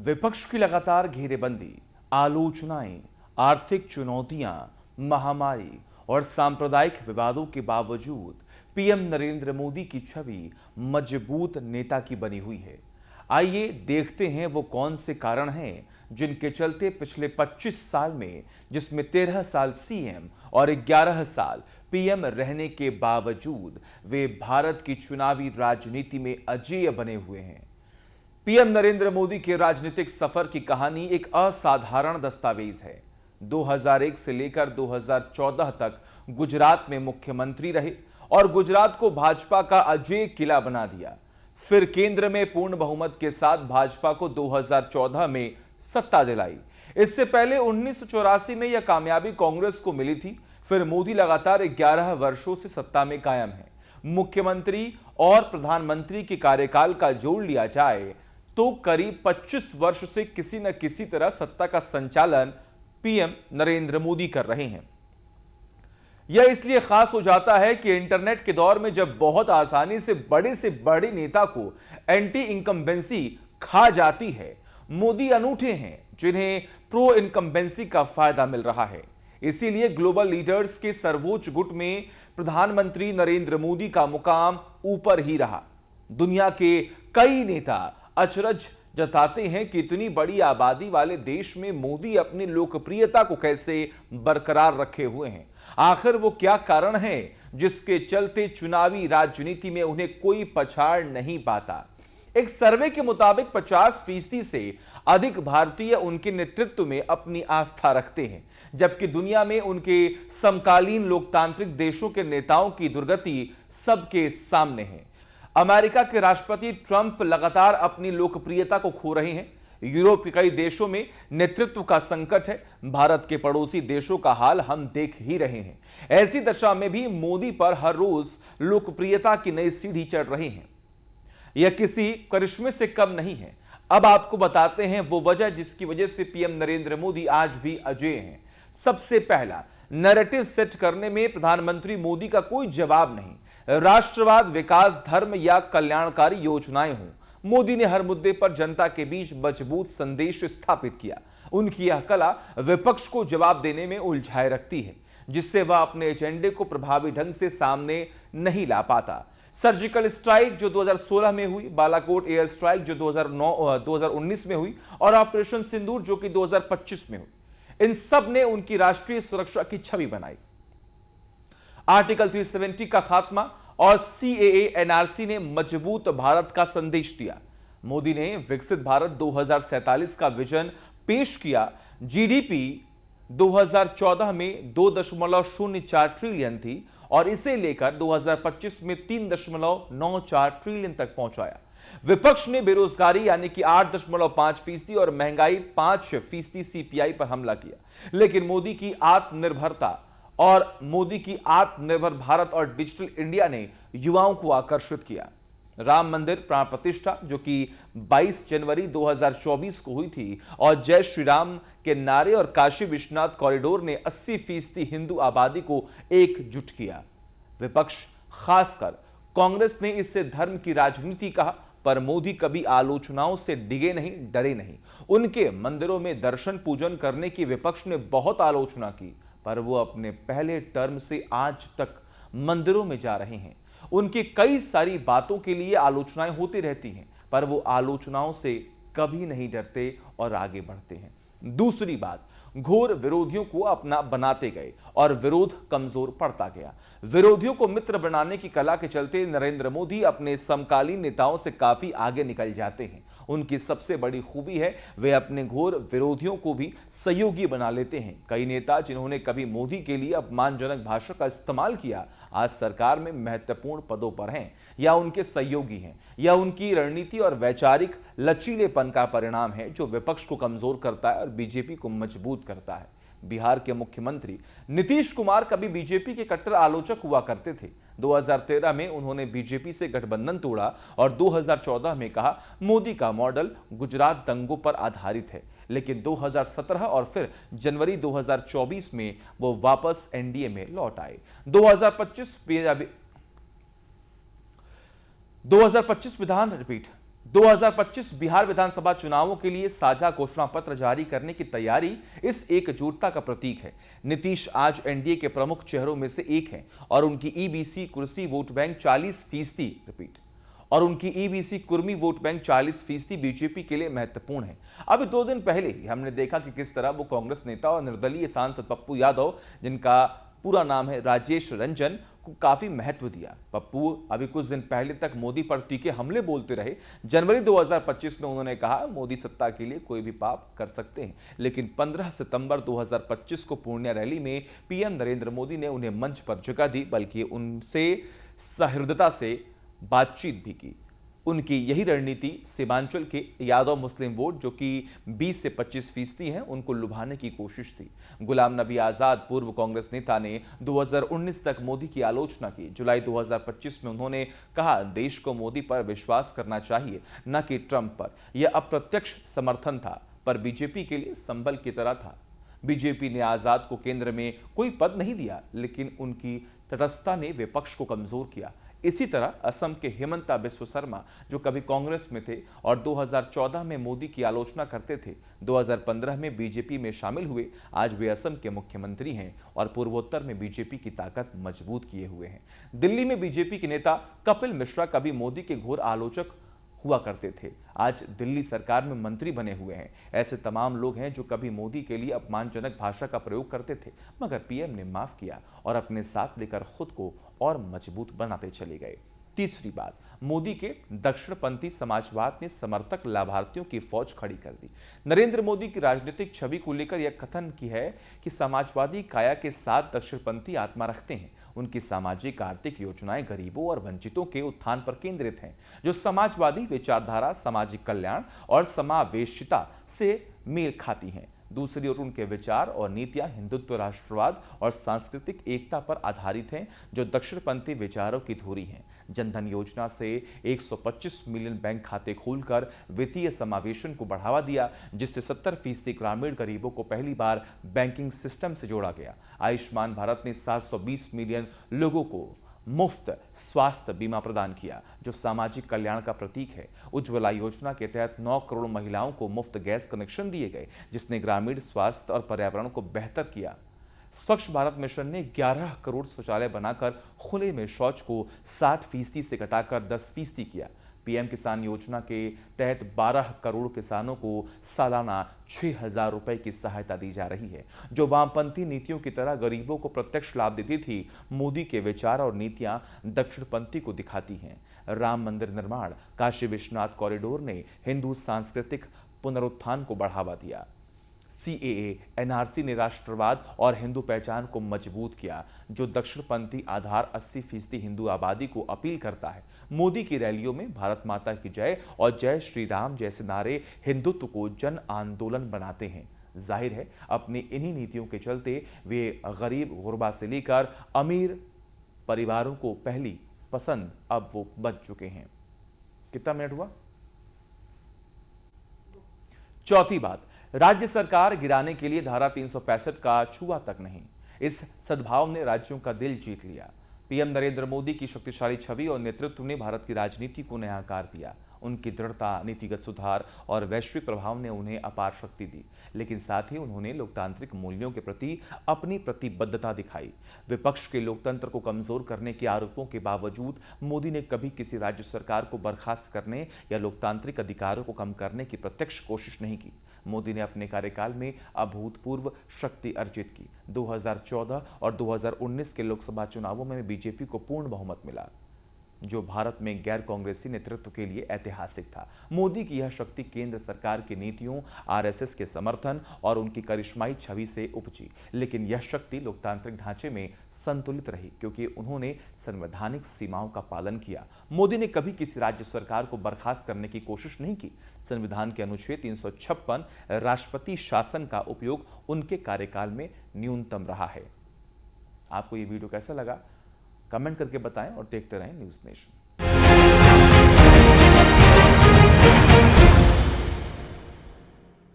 विपक्ष की लगातार घेरेबंदी, आलोचनाएं, आर्थिक चुनौतियां, महामारी और सांप्रदायिक विवादों के बावजूद पीएम नरेंद्र मोदी की छवि मजबूत नेता की बनी हुई है। आइए देखते हैं वो कौन से कारण हैं जिनके चलते पिछले 25 साल में, जिसमें 13 साल सीएम और 11 साल पीएम रहने के बावजूद वे भारत की चुनावी राजनीति में अजेय बने हुए हैं। पीएम नरेंद्र मोदी के राजनीतिक सफर की कहानी एक असाधारण दस्तावेज है। 2001 से लेकर 2014 तक गुजरात में मुख्यमंत्री रहे और गुजरात को भाजपा का अजेय किला बना दिया। फिर केंद्र में पूर्ण बहुमत के साथ भाजपा को 2014 में सत्ता दिलाई। इससे पहले 1984 में यह कामयाबी कांग्रेस को मिली थी। फिर मोदी लगातार 11 वर्षों से सत्ता में कायम है। मुख्यमंत्री और प्रधानमंत्री के कार्यकाल का जोड़ लिया जाए तो करीब 25 वर्ष से किसी न किसी तरह सत्ता का संचालन पीएम नरेंद्र मोदी कर रहे हैं। यह इसलिए खास हो जाता है कि इंटरनेट के दौर में जब बहुत आसानी से बड़े नेता को एंटी इनकम्बेंसी खा जाती है, मोदी अनूठे हैं जिन्हें प्रो इनकम्बेंसी का फायदा मिल रहा है। इसीलिए ग्लोबल लीडर्स के सर्वोच्च गुट में प्रधानमंत्री नरेंद्र मोदी का मुकाम ऊपर ही रहा। दुनिया के कई नेता अचरज जताते हैं कि इतनी बड़ी आबादी वाले देश में मोदी अपनी लोकप्रियता को कैसे बरकरार रखे हुए हैं। आखिर वो क्या कारण है जिसके चलते चुनावी राजनीति में उन्हें कोई पछाड़ नहीं पाता। एक सर्वे के मुताबिक 50% से अधिक भारतीय उनके नेतृत्व में अपनी आस्था रखते हैं, जबकि दुनिया में उनके समकालीन लोकतांत्रिक देशों के नेताओं की दुर्गति सबके सामने है। अमेरिका के राष्ट्रपति ट्रंप लगातार अपनी लोकप्रियता को खो रहे हैं। यूरोप के कई देशों में नेतृत्व का संकट है। भारत के पड़ोसी देशों का हाल हम देख ही रहे हैं। ऐसी दशा में भी मोदी पर हर रोज लोकप्रियता की नई सीढ़ी चढ़ रही है। यह किसी करिश्मे से कम नहीं है। अब आपको बताते हैं वो वजह जिसकी वजह से पीएम नरेंद्र मोदी आज भी अजेय हैं। सबसे पहला, नैरेटिव सेट करने में प्रधानमंत्री मोदी का कोई जवाब नहीं। राष्ट्रवाद, विकास, धर्म या कल्याणकारी योजनाएं हों, मोदी ने हर मुद्दे पर जनता के बीच मजबूत संदेश स्थापित किया। उनकी यह कला विपक्ष को जवाब देने में उलझाए रखती है, जिससे वह अपने एजेंडे को प्रभावी ढंग से सामने नहीं ला पाता। सर्जिकल स्ट्राइक जो 2016 में हुई, बालाकोट एयर स्ट्राइक जो 2019 में हुई और ऑपरेशन सिंदूर जो कि 2025 में हुई, इन सब ने उनकी राष्ट्रीय सुरक्षा की छवि बनाई। आर्टिकल 370 का खात्मा और सीएए एनआरसी ने मजबूत भारत का संदेश दिया। मोदी ने विकसित भारत 2047 का विजन पेश किया। जीडीपी 2014 में 2.04 ट्रिलियन थी और इसे लेकर 2025 में 3.94 ट्रिलियन तक पहुंचाया। विपक्ष ने बेरोजगारी यानी कि 8.5% और महंगाई 5% सीपीआई पर हमला किया, लेकिन मोदी की आत्मनिर्भर भारत और डिजिटल इंडिया ने युवाओं को आकर्षित किया। राम मंदिर प्राण प्रतिष्ठा जो कि 22 जनवरी 2024 को हुई थी और जय श्री राम के नारे और काशी विश्वनाथ कॉरिडोर ने 80% हिंदू आबादी को एकजुट किया। विपक्ष, खासकर कांग्रेस ने इससे धर्म की राजनीति कहा, पर मोदी कभी आलोचनाओं से डिगे नहीं, डरे नहीं। उनके मंदिरों में दर्शन पूजन करने की विपक्ष ने बहुत आलोचना की, पर वो अपने पहले टर्म से आज तक मंदिरों में जा रहे हैं। उनकी कई सारी बातों के लिए आलोचनाएं होती रहती हैं, पर वो आलोचनाओं से कभी नहीं डरते और आगे बढ़ते हैं। दूसरी बात, घोर विरोधियों को अपना बनाते गए और विरोध कमजोर पड़ता गया। विरोधियों को मित्र बनाने की कला के चलते नरेंद्र मोदी अपने समकालीन नेताओं से काफी आगे निकल जाते हैं। उनकी सबसे बड़ी खूबी है वे अपने घोर विरोधियों को भी सहयोगी बना लेते हैं। कई नेता जिन्होंने कभी मोदी के लिए अपमानजनक भाषा का इस्तेमाल किया, आज सरकार में महत्वपूर्ण पदों पर हैं या उनके सहयोगी हैं। यह उनकी रणनीति और वैचारिक लचीलेपन का परिणाम है जो विपक्ष को कमजोर करता है और बीजेपी को मजबूत करता है। बिहार के मुख्यमंत्री नीतीश कुमार कभी बीजेपी के कट्टर आलोचक हुआ करते थे। 2013 में उन्होंने बीजेपी से गठबंधन तोड़ा और 2014 में कहा मोदी का मॉडल गुजरात दंगों पर आधारित है, लेकिन 2017 और फिर जनवरी 2024 में वो वापस एनडीए में लौट आए। 2025 2025 बिहार विधानसभा चुनावों के लिए साझा घोषणा पत्र जारी करने की तैयारी इस एकजुटता का प्रतीक है। नीतीश आज एनडीए के प्रमुख चेहरों में से एक हैं और उनकी ईबीसी कुर्सी वोट बैंक 40% रिपीट और उनकी EBC Kurmi vote bank 40% BJP के लिए महत्वपूर्ण है। अभी 2 दिन पहले ही हमने देखा कि किस तरह वो कांग्रेस नेता और निर्दलीय सांसद पप्पू यादव, जिनका पूरा नाम है राजेश रंजन, को काफी महत्व दिया। पप्पू अभी कुछ दिन पहले तक मोदी पर तीखे हमले बोलते रहे। जनवरी 2025 में उन्होंने कहा मोदी सत्ता के लिए कोई भी पाप कर सकते हैं, लेकिन 15 सितंबर 2025 को पूर्णिया रैली में पीएम नरेंद्र मोदी ने उन्हें मंच पर जगह दी, बल्कि उनसे सहृदयता से बातचीत भी की। उनकी यही रणनीति सीमांचल के यादव मुस्लिम वोट, जो कि 20 से 25% हैं, उनको लुभाने की कोशिश थी। गुलाम नबी आजाद, पूर्व कांग्रेस नेता, ने 2019 तक मोदी की आलोचना की। जुलाई 2025 में उन्होंने कहा देश को मोदी पर विश्वास करना चाहिए, न कि ट्रंप पर। यह अप्रत्यक्ष समर्थन था, पर बीजेपी के लिए संबल की तरह था। बीजेपी ने आजाद को केंद्र में कोई पद नहीं दिया, लेकिन उनकी तटस्थता ने विपक्ष को कमजोर किया। इसी तरह असम के हिमंता बिस्व शर्मा, जो कभी कांग्रेस में थे और 2014 में मोदी की आलोचना करते थे, 2015 में बीजेपी में शामिल हुए। आज वे असम के मुख्यमंत्री हैं और पूर्वोत्तर में बीजेपी की ताकत मजबूत किए हुए हैं। दिल्ली में बीजेपी के नेता कपिल मिश्रा कभी मोदी के घोर आलोचक हुआ करते थे, आज दिल्ली सरकार में मंत्री बने हुए हैं। ऐसे तमाम लोग हैं जो कभी मोदी के लिए अपमानजनक भाषा का प्रयोग करते थे, मगर पीएम ने माफ किया और अपने साथ लेकर खुद को और मजबूत बनाते चले गए। तीसरी बात, मोदी के दक्षिणपंथी समाजवाद ने समर्थक लाभार्थियों की फौज खड़ी कर दी। नरेंद्र मोदी की राजनीतिक छवि को लेकर यह कथन की है कि समाजवादी काया के साथ दक्षिणपंथी आत्मा रखते हैं। उनकी सामाजिक आर्थिक योजनाएं गरीबों और वंचितों के उत्थान पर केंद्रित हैं। जो समाजवादी विचारधारा सामाजिक कल्याण और समावेशिता से मेल खाती हैं। दूसरी ओर उनके विचार और नीतियां हिंदुत्व, राष्ट्रवाद और सांस्कृतिक एकता पर आधारित हैं, जो दक्षिणपंथी विचारों की धुरी हैं। जनधन योजना से 125 मिलियन बैंक खाते खोलकर वित्तीय समावेशन को बढ़ावा दिया, जिससे 70% ग्रामीण गरीबों को पहली बार बैंकिंग सिस्टम से जोड़ा गया। आयुष्मान भारत ने 720 मिलियन लोगों को मुफ्त स्वास्थ्य बीमा प्रदान किया, जो सामाजिक कल्याण का प्रतीक है। उज्ज्वला योजना के तहत 9 करोड़ महिलाओं को मुफ्त गैस कनेक्शन दिए गए, जिसने ग्रामीण स्वास्थ्य और पर्यावरण को बेहतर किया। स्वच्छ भारत मिशन ने 11 करोड़ शौचालय बनाकर खुले में शौच को 60% से घटाकर 10% किया। पीएम किसान योजना के तहत 12 करोड़ किसानों को सालाना 6,000 रुपए की सहायता दी जा रही है, जो वामपंथी नीतियों की तरह गरीबों को प्रत्यक्ष लाभ देती थी। मोदी के विचार और नीतियां दक्षिणपंथी को दिखाती हैं। राम मंदिर निर्माण, काशी विश्वनाथ कॉरिडोर ने हिंदू सांस्कृतिक पुनरुत्थान को बढ़ावा दिया। सीएए, एनआरसी ने राष्ट्रवाद और हिंदू पहचान को मजबूत किया, जो दक्षिणपंथी आधार 80% हिंदू आबादी को अपील करता है। मोदी की रैलियों में भारत माता की जय और जय श्री राम जैसे नारे हिंदुत्व को जन आंदोलन बनाते हैं। जाहिर है, अपनी इन्हीं नीतियों के चलते वे गरीब गुरबा से लेकर अमीर परिवारों को पहली पसंद अब वो बच चुके हैं। कितना मिनट हुआ? चौथी बात, राज्य सरकार गिराने के लिए धारा 365 का छुआ तक नहीं। इस सद्भाव ने राज्यों का दिल जीत लिया। पीएम नरेंद्र मोदी की शक्तिशाली छवि और नेतृत्व ने भारत की राजनीति को नया आकार दिया। उनकी दृढ़ता, नीतिगत सुधार और वैश्विक प्रभाव ने उन्हें अपार शक्ति दी, लेकिन साथ ही उन्होंने लोकतांत्रिक मूल्यों के प्रति अपनी प्रतिबद्धता दिखाई। विपक्ष के लोकतंत्र को कमजोर करने के आरोपों के बावजूद मोदी ने कभी किसी राज्य सरकार को बर्खास्त करने या लोकतांत्रिक अधिकारों को कम करने की प्रत्यक्ष कोशिश नहीं की। मोदी ने अपने कार्यकाल में अभूतपूर्व शक्ति अर्जित की। 2014 और 2019 के लोकसभा चुनावों में बीजेपी को पूर्ण बहुमत मिला, जो भारत में गैर कांग्रेसी नेतृत्व के लिए ऐतिहासिक था। मोदी की यह शक्ति केंद्र सरकार की नीतियों, आरएसएस के समर्थन और उनकी करिश्माई छवि से उपजी, लेकिन यह शक्ति लोकतांत्रिक ढांचे में संतुलित रही, क्योंकि उन्होंने संवैधानिक सीमाओं का पालन किया। मोदी ने कभी किसी राज्य सरकार को बर्खास्त करने की कोशिश नहीं की। संविधान के अनुच्छेद 356 राष्ट्रपति शासन का उपयोग उनके कार्यकाल में न्यूनतम रहा है। आपको यह वीडियो कैसा लगा? कमेंट करके बताएं और देखते रहें न्यूज़ नेशन।